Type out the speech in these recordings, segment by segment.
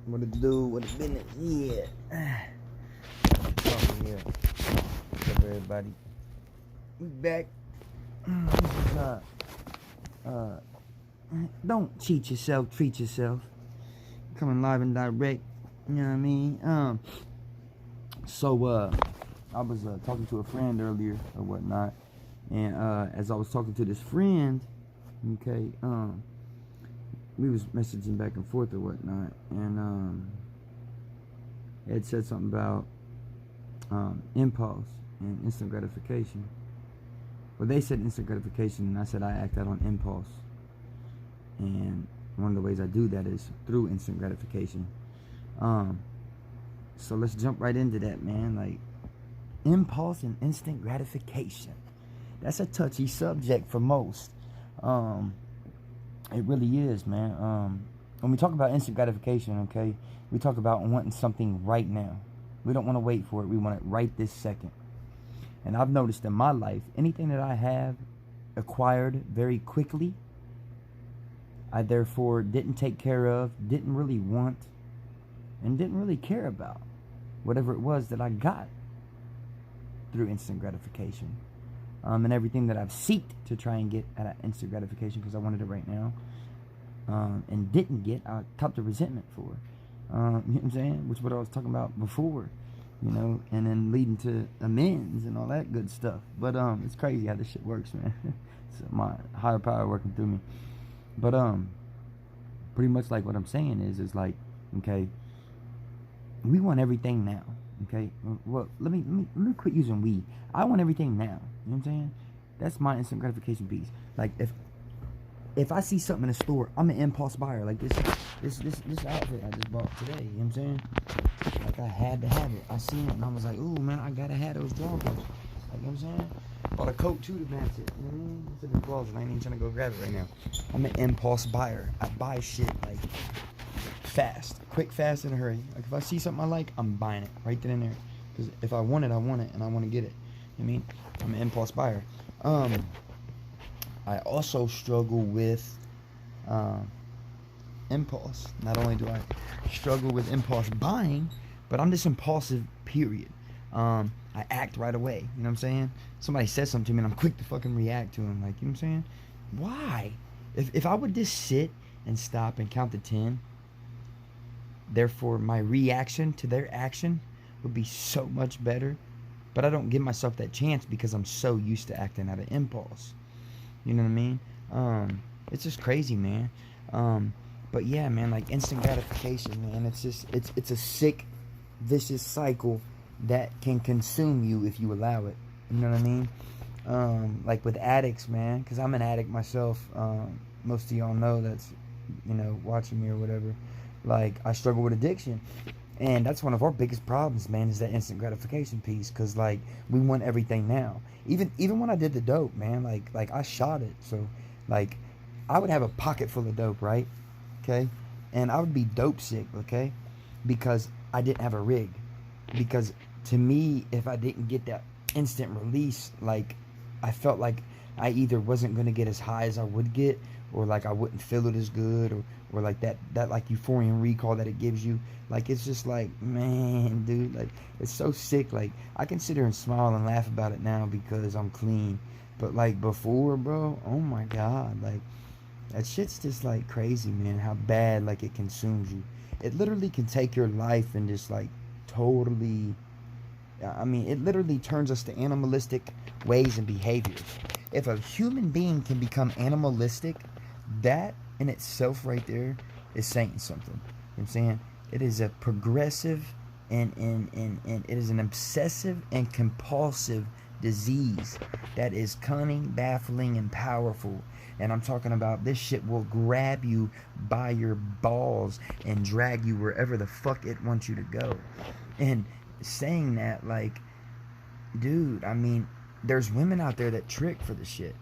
What it do? What it been? Yeah. Oh, yeah. What's up, everybody? We back. Don't cheat yourself. Treat yourself. Coming live and direct. You know what I mean? So I was talking to a friend earlier or whatnot, and as I was talking to this friend, okay, we was messaging back and forth or whatnot, and it said something about impulse and instant gratification. Well, they said instant gratification, and I said I act out on impulse. And one of the ways I do that is through instant gratification. So let's jump right into that, man. Like, impulse and instant gratification. That's a touchy subject for most. It really is, man. When we talk about instant gratification, okay, we talk about wanting something right now. We don't want to wait for it. We want it right this second. And I've noticed in my life, anything that I have acquired very quickly, I therefore didn't take care of, didn't really want, and didn't really care about whatever it was that I got through instant gratification. And everything that I've seeked to try and get at instant gratification because I wanted it right now, and didn't get, I copped the resentment for. You know what I'm saying? Which is what I was talking about before, you know, and then leading to amends and all that good stuff. But it's crazy how this shit works, man. It's my higher power working through me. But pretty much like what I'm saying is like, okay, we want everything now. Okay, well, let me quit using we. I want everything now. You know what I'm saying? That's my instant gratification piece. Like, if I see something in a store, I'm an impulse buyer. Like this outfit I just bought today. You know what I'm saying? Like, I had to have it. I seen it and I was like, ooh, man, I gotta have those joggers. Like, you know what I'm saying? Bought a coat too to match it. You know what I mean? It's in the closet. I ain't even trying to go grab it right now. I'm an impulse buyer. I buy shit like fast, quick, fast, in a hurry. Like, if I see something I like, I'm buying it right then and there. Because if I want it, I want it, and I want to get it. You know what I mean? I'm an impulse buyer. I also struggle with impulse. Not only do I struggle with impulse buying, but I'm just impulsive, period. I act right away. You know what I'm saying? Somebody says something to me and I'm quick to fucking react to them. Like, you know what I'm saying? Why? If I would just sit and stop and count to 10, therefore my reaction to their action would be so much better. But I don't give myself that chance because I'm so used to acting out of impulse. You know what I mean? It's just crazy, man. But yeah, man, like instant gratification, man, it's just it's a sick, vicious cycle that can consume you if you allow it. You know what I mean? Like with addicts, man, because I'm an addict myself. Most of y'all know that's, you know, watching me or whatever. Like, I struggle with addiction. And that's one of our biggest problems, man, is that instant gratification piece. Because, like, we want everything now. Even when I did the dope, man, like I shot it. So, like, I would have a pocket full of dope, right? Okay? And I would be dope sick, okay? Because I didn't have a rig. Because to me, if I didn't get that instant release, like, I felt like I either wasn't going to get as high as I would get, or like I wouldn't feel it as good, or like that like euphorian recall that it gives you. Like, it's just like, man, dude, like, it's so sick. Like, I can sit here and smile and laugh about it now because I'm clean. But like before, bro, oh my God, like, that shit's just like crazy, man, how bad like it consumes you. It literally can take your life and just like totally, I mean, it literally turns us to animalistic ways and behaviors. If a human being can become animalistic, that in itself right there is saying something. You know what I'm saying? It is a progressive and it is an obsessive and compulsive disease that is cunning, baffling, and powerful. And I'm talking about this shit will grab you by your balls and drag you wherever the fuck it wants you to go. And saying that, like, dude, I mean, there's women out there that trick for the shit.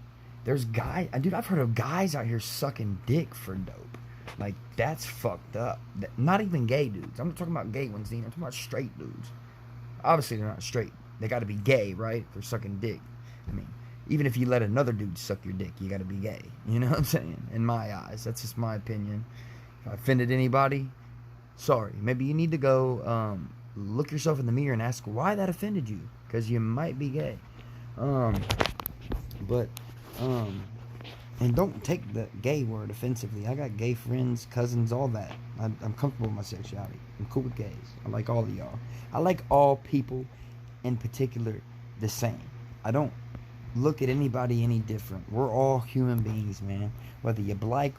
There's guys, dude, I've heard of guys out here sucking dick for dope. Like, that's fucked up. Not even gay dudes. I'm not talking about gay ones, I'm talking about straight dudes. Obviously, they're not straight. They gotta be gay, right? They're sucking dick. I mean, even if you let another dude suck your dick, you gotta be gay. You know what I'm saying? In my eyes. That's just my opinion. If I offended anybody, Sorry. Maybe you need to go look yourself in the mirror and ask why that offended you, because you might be gay. Um, but um, and don't take the gay word offensively. I got gay friends, cousins, all that. I'm comfortable with my sexuality. I'm cool with gays. I like all of y'all. I like all people, in particular, the same. I don't look at anybody any different. We're all human beings, man. Whether you're black,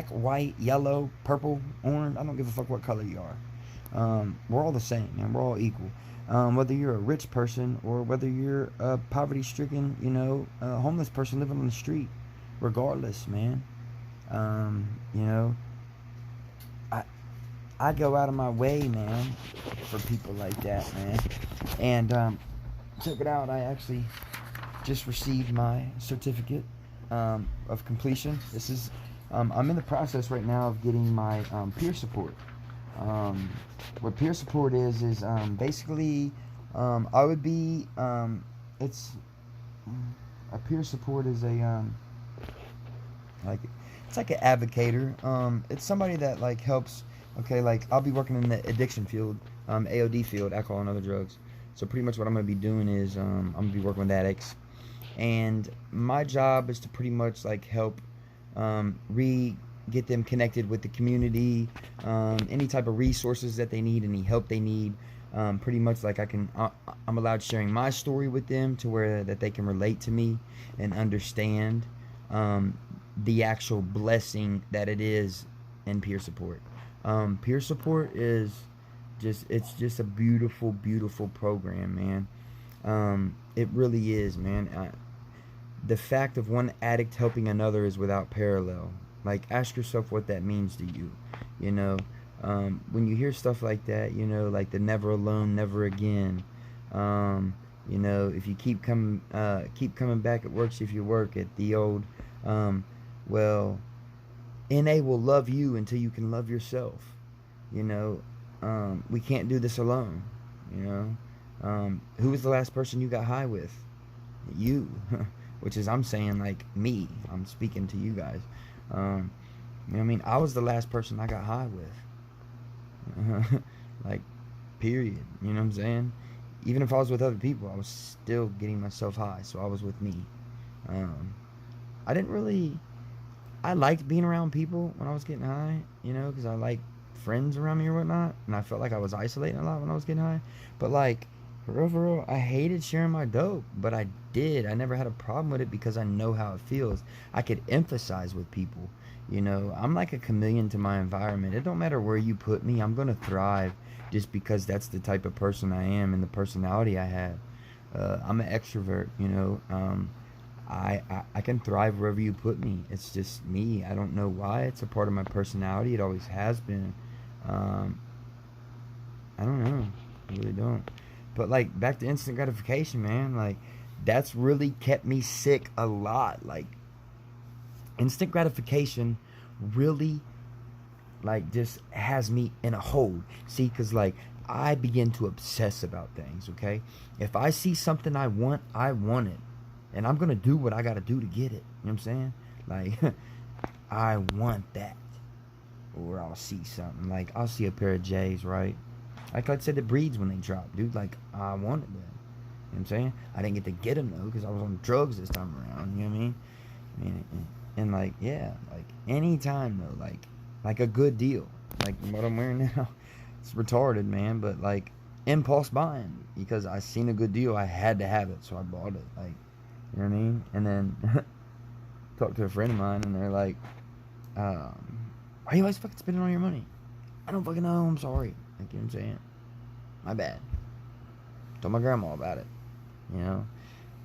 white, yellow, purple, orange, I don't give a fuck what color you are. We're all the same, man. We're all equal. Whether you're a rich person or whether you're a poverty-stricken, homeless person living on the street, regardless, man. You know, I I go out of my way, man, for people like that, man. And check it out. I actually just received my certificate of completion. This is I'm in the process right now of getting my peer support. What peer support is basically I would be it's a peer support is a like it's like an advocator. It's somebody that like helps. Okay, like I'll be working in the addiction field, AOD field, alcohol and other drugs. So pretty much what I'm gonna be doing is I'm gonna be working with addicts, and my job is to pretty much like help get them connected with the community, any type of resources that they need, any help they need. Pretty much like I'm allowed sharing my story with them to where that they can relate to me and understand the actual blessing that it is in peer support. Peer support is it's just a beautiful, beautiful program, man. It really is, man. The fact of one addict helping another is without parallel. Like, ask yourself what that means to you. You know, when you hear stuff like that, like the never alone, never again. If you keep coming back, it works if you work it. The old, well, NA will love you until you can love yourself. We can't do this alone. Who was the last person you got high with? You. Which is, I'm saying, like, me. I'm speaking to you guys. I mean? I was the last person I got high with. Like, period. You know what I'm saying? Even if I was with other people, I was still getting myself high. So I was with me. I liked being around people when I was getting high, because I liked friends around me or whatnot, and I felt like I was isolating a lot when I was getting high. But like, for real, I hated sharing my dope, but I did. I never had a problem with it because I know how it feels. I could emphasize with people, I'm like a chameleon to my environment. It don't matter where you put me, I'm gonna thrive just because that's the type of person I am and the personality I have. I'm an extrovert, I can thrive wherever you put me. It's just me. I don't know why. It's a part of my personality. It always has been. I don't know. I really don't. But like, back to instant gratification, man. Like, that's really kept me sick a lot. Like, instant gratification really, like, just has me in a hold. See, because like, I begin to obsess about things. Okay, if I see something I want it. And I'm going to do what I got to do to get it. You know what I'm saying? Like, I want that. Or I'll see something. Like, I'll see a pair of J's, right? Like I said, the breeds when they drop. Dude, like, I wanted them. You know what I'm saying? I didn't get to get them, though, because I was on drugs this time around. You know what I mean? And like, yeah. Like, anytime, though. Like a good deal. Like, what I'm wearing now. It's retarded, man. But, like, impulse buying. Because I seen a good deal. I had to have it. So I bought it. Like, you know what I mean? And then talked to a friend of mine, and they're like, why are you always fucking spending all your money? I don't fucking know. I'm sorry. Like, you know what I'm saying? My bad. Told my grandma about it.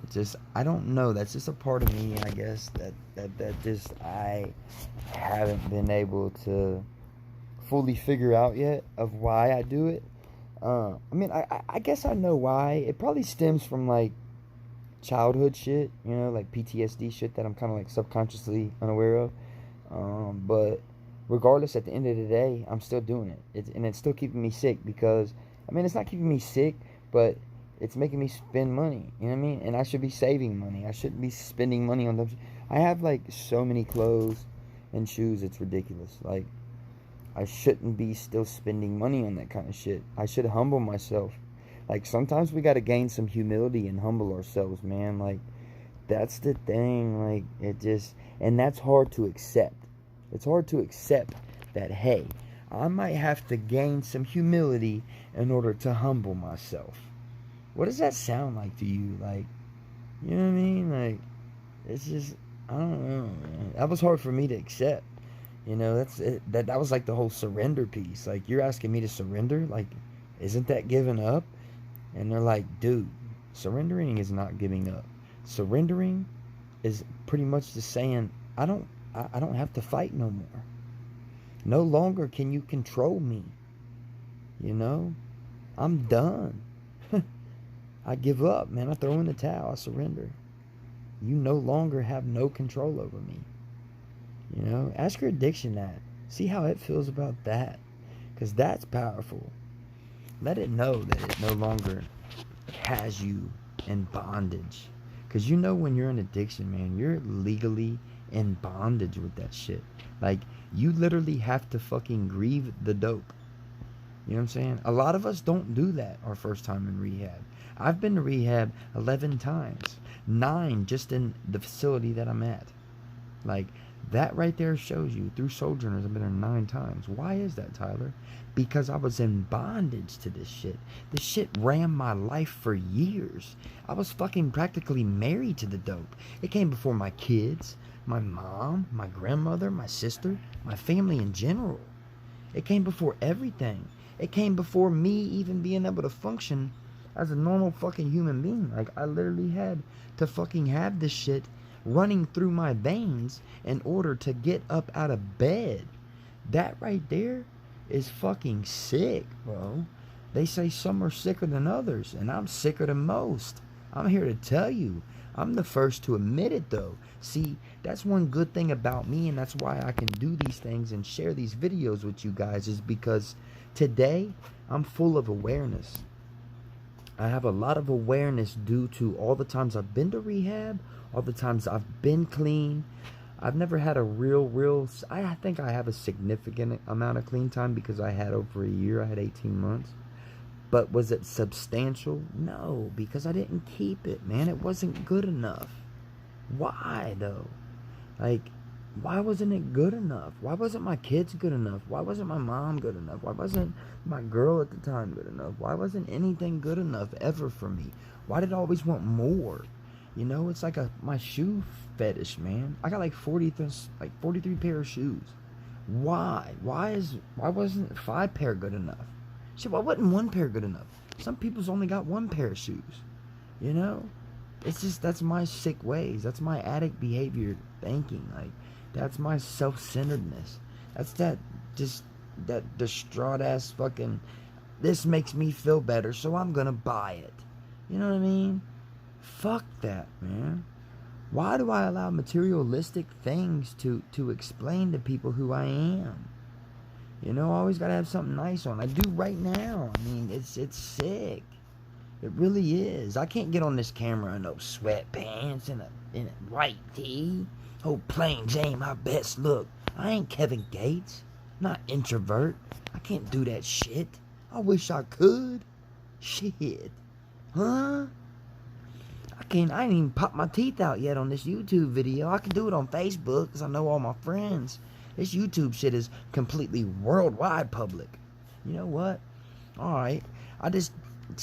It's just, I don't know. That's just a part of me, I guess, that just I haven't been able to fully figure out yet of why I do it. I mean, I guess I know why. It probably stems from, like, childhood shit, like PTSD shit that I'm kind of like subconsciously unaware of. But regardless, at the end of the day, I'm still doing it. It's still keeping me sick because, I mean, it's not keeping me sick, but it's making me spend money. You know what I mean? And I should be saving money. I shouldn't be spending money on them. I have like so many clothes and shoes. It's ridiculous. Like, I shouldn't be still spending money on that kind of shit. I should humble myself. Like, sometimes we gotta gain some humility and humble ourselves, man. Like, that's the thing. Like, it just, and that's hard to accept. It's hard to accept that, hey, I might have to gain some humility in order to humble myself. What does that sound like to you? Like, you know what I mean? Like, it's just, I don't know, man. That was hard for me to accept. You know, that's it. That was like the whole surrender piece. Like, you're asking me to surrender? Like, isn't that giving up? And they're like, dude, surrendering is not giving up. Surrendering is pretty much just saying, I don't have to fight no more. No longer can you control me. You know? I'm done. I give up, man. I throw in the towel. I surrender. You no longer have no control over me. You know? Ask your addiction that. See how it feels about that. Because that's powerful. Let it know that it no longer has you in bondage. Because you know when you're in addiction, man, you're legally in bondage with that shit. Like, you literally have to fucking grieve the dope. You know what I'm saying? A lot of us don't do that our first time in rehab. I've been to rehab 11 times. 9 just in the facility that I'm at. Like, that right there shows you, through Sojourners, I've been there 9 times. Why is that, Tyler? Because I was in bondage to this shit. This shit ran my life for years. I was fucking practically married to the dope. It came before my kids, my mom, my grandmother, my sister, my family in general. It came before everything. It came before me even being able to function as a normal fucking human being. Like, I literally had to fucking have this shit running through my veins in order to get up out of bed. That right there is fucking sick, bro. They say some are sicker than others, and I'm sicker than most. I'm here to tell you. I'm the first to admit it, though. See, that's one good thing about me, and that's why I can do these things and share these videos with you guys, is because today I'm full of awareness. I have a lot of awareness due to all the times I've been to rehab, all the times I've been clean. I've never had a I think I have a significant amount of clean time because I had over a year. I had 18 months. But was it substantial? No, because I didn't keep it, man. It wasn't good enough. Why, though? Like, why wasn't it good enough? Why wasn't my kids good enough? Why wasn't my mom good enough? Why wasn't my girl at the time good enough? Why wasn't anything good enough ever for me? Why did I always want more? You know, it's like my shoe fetish, man. I got like 43 pair of shoes. Why? Why wasn't 5 pair good enough? Shit, why wasn't 1 pair good enough? Some people's only got 1 pair of shoes. You know? It's just, that's my sick ways. That's my addict behavior thinking. Like, that's my self-centeredness. That's that distraught ass fucking, this makes me feel better, so I'm gonna buy it. You know what I mean? Fuck that, man. Why do I allow materialistic things to explain to people who I am? You know, I always gotta have something nice on. I do right now. I mean, it's sick. It really is. I can't get on this camera in no sweatpants and a white tee. Oh, plain Jane, my best look. I ain't Kevin Gates. Not introvert. I can't do that shit. I wish I could. Shit. Huh? I ain't even popped my teeth out yet on this YouTube video. I can do it on Facebook because I know all my friends. This YouTube shit is completely worldwide public. You know what? Alright. I just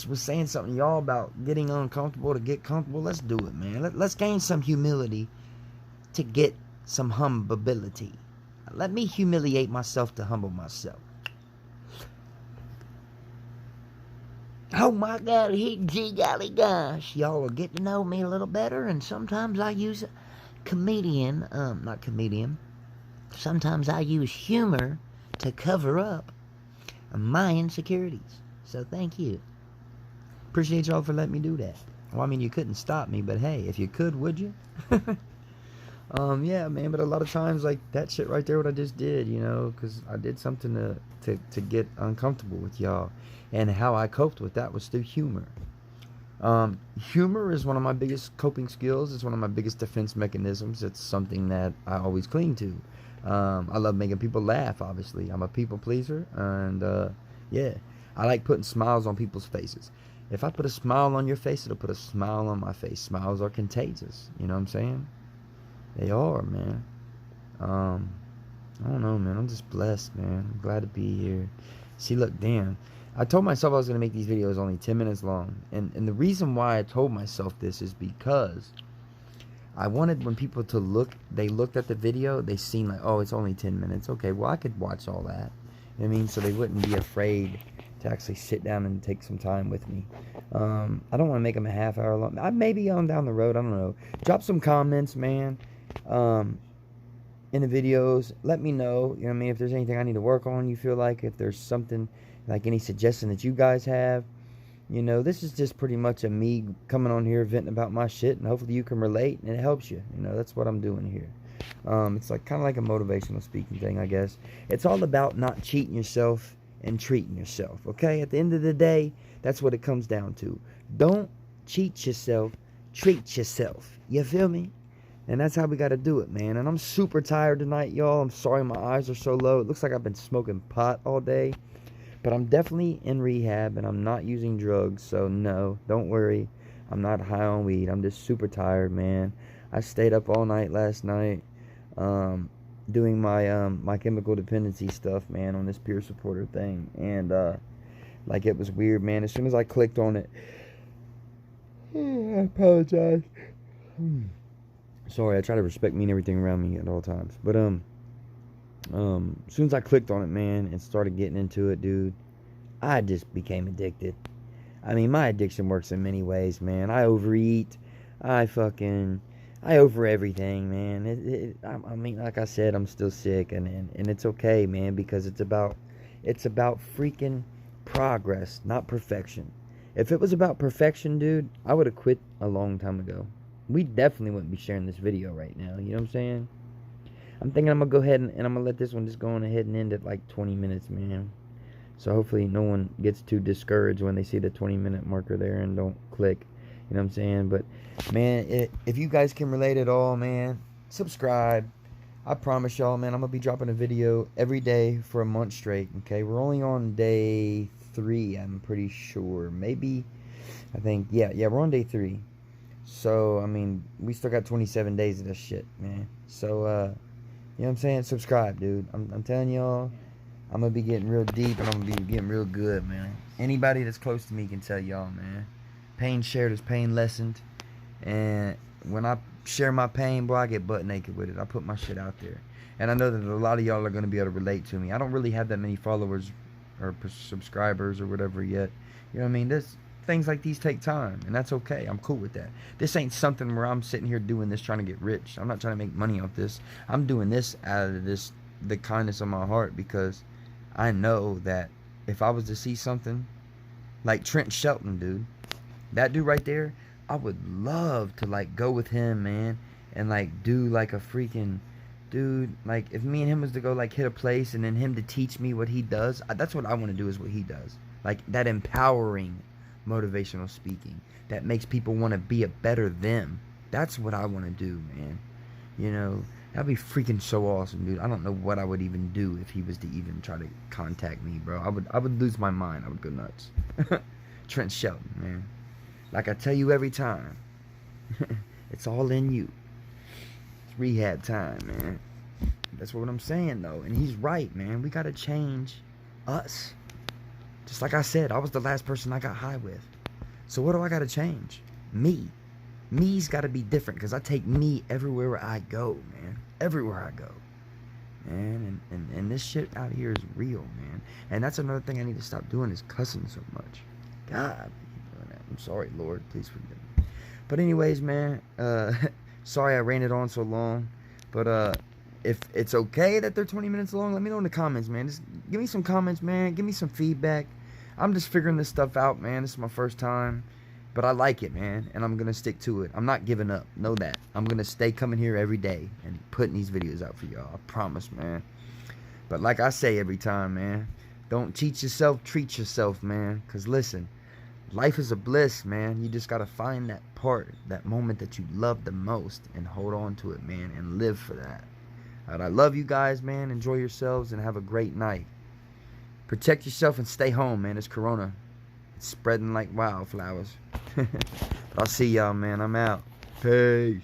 was saying something to y'all about getting uncomfortable to get comfortable. Let's do it, man. Let's gain some humility to get some humility. Let me humiliate myself to humble myself. Oh my God, gee golly gosh. Y'all will get to know me a little better, and sometimes I use not comedian. Sometimes I use humor to cover up my insecurities. So thank you. Appreciate y'all for letting me do that. Well, I mean, you couldn't stop me, but hey, if you could, would you? Yeah, man, but a lot of times, like, that shit right there, what I just did, you know, because I did something to get uncomfortable with y'all, and how I coped with that was through humor. Humor is one of my biggest coping skills. It's one of my biggest defense mechanisms. It's something that I always cling to. I love making people laugh, obviously. I'm a people pleaser, and yeah, I like putting smiles on people's faces. If I put a smile on your face, it'll put a smile on my face. Smiles are contagious, you know what I'm saying? They are, man. I don't know, man. I'm just blessed, man. I'm glad to be here. See, look, damn. I told myself I was going to make these videos only 10 minutes long. And the reason why I told myself this is because I wanted when people to look, they looked at the video, they seen like, oh, it's only 10 minutes. Okay, well, I could watch all that. You know what I mean? So they wouldn't be afraid to actually sit down and take some time with me. I don't want to make them a half hour long. Maybe on down the road, I don't know. Drop some comments, man. In the videos, let me know, you know what I mean, if there's anything I need to work on, you feel like, if there's something, like any suggestion that you guys have, you know, this is just pretty much a me coming on here venting about my shit, and hopefully you can relate, and it helps you, you know, that's what I'm doing here. It's like, kind of like a motivational speaking thing, I guess. It's all about not cheating yourself and treating yourself, okay? At the end of the day, that's what it comes down to. Don't cheat yourself, treat yourself, you feel me? And that's how we got to do it, man. And I'm super tired tonight, y'all. I'm sorry my eyes are so low. It looks like I've been smoking pot all day. But I'm definitely in rehab, and I'm not using drugs. So, no, don't worry. I'm not high on weed. I'm just super tired, man. I stayed up all night last night doing my chemical dependency stuff, man, on this peer supporter thing. And, like, it was weird, man. As soon as I clicked on it, I apologize. Sorry, I try to respect me and everything around me at all times. But as soon as I clicked on it, man, and started getting into it, dude, I just became addicted. I mean, my addiction works in many ways, man. I overeat. I over everything, man. I mean, like I said, I'm still sick, and it's okay, man, because it's about freaking progress, not perfection. If it was about perfection, dude, I would have quit a long time ago. We definitely wouldn't be sharing this video right now. You know what I'm saying? I'm thinking I'm going to go ahead and I'm going to let this one just go on ahead and end at like 20 minutes, man. So hopefully no one gets too discouraged when they see the 20-minute marker there and don't click. You know what I'm saying? But, man, if you guys can relate at all, man, subscribe. I promise y'all, man, I'm going to be dropping a video every day for a month straight, okay? We're only on day 3, I'm pretty sure. Maybe, I think, yeah, we're on day 3. So, I mean, we still got 27 days of this shit, man. So, you know what I'm saying? Subscribe, dude. I'm telling y'all, I'm going to be getting real deep, and I'm going to be getting real good, man. Anybody that's close to me can tell y'all, man. Pain shared is pain lessened. And when I share my pain, boy, I get butt naked with it. I put my shit out there. And I know that a lot of y'all are going to be able to relate to me. I don't really have that many followers or subscribers or whatever yet. You know what I mean? Things like these take time, and that's okay. I'm cool with that. This ain't something where I'm sitting here doing this trying to get rich. I'm not trying to make money off this. I'm doing this out of the kindness of my heart, because I know that if I was to see something like Trent Shelton, dude, that dude right there, I would love to like go with him, man, and like do like a freaking dude, like if me and him was to go like hit a place and then him to teach me what he does. That's what I want to do, is what he does. Like that empowering motivational speaking that makes people want to be a better them. That's what I want to do, man. You know, that'd be freaking so awesome, dude. I don't know what I would even do if he was to even try to contact me, bro. I would lose my mind. I would go nuts. Trent Shelton, man. Like I tell you every time, it's all in you. It's rehab time, man. That's what I'm saying, though. And he's right, man. We gotta change us. Just like I said, I was the last person I got high with. So what do I got to change? Me. Me's got to be different, because I take me everywhere I go, man. Everywhere I go. Man, and this shit out here is real, man. And that's another thing I need to stop doing, is cussing so much. God, I keep doing that. I'm sorry, Lord. Please forgive me. But anyways, man, sorry I ran it on so long. But if it's okay that they're 20 minutes long, let me know in the comments, man. Just give me some comments, man. Give me some feedback. I'm just figuring this stuff out, man. This is my first time. But I like it, man. And I'm going to stick to it. I'm not giving up. Know that. I'm going to stay coming here every day and putting these videos out for y'all. I promise, man. But like I say every time, man, don't cheat yourself. Treat yourself, man. Because listen, life is a bliss, man. You just got to find that part, that moment that you love the most, and hold on to it, man. And live for that. All right, I love you guys, man. Enjoy yourselves and have a great night. Protect yourself and stay home, man. It's Corona. It's spreading like wildflowers. But I'll see y'all, man. I'm out. Peace.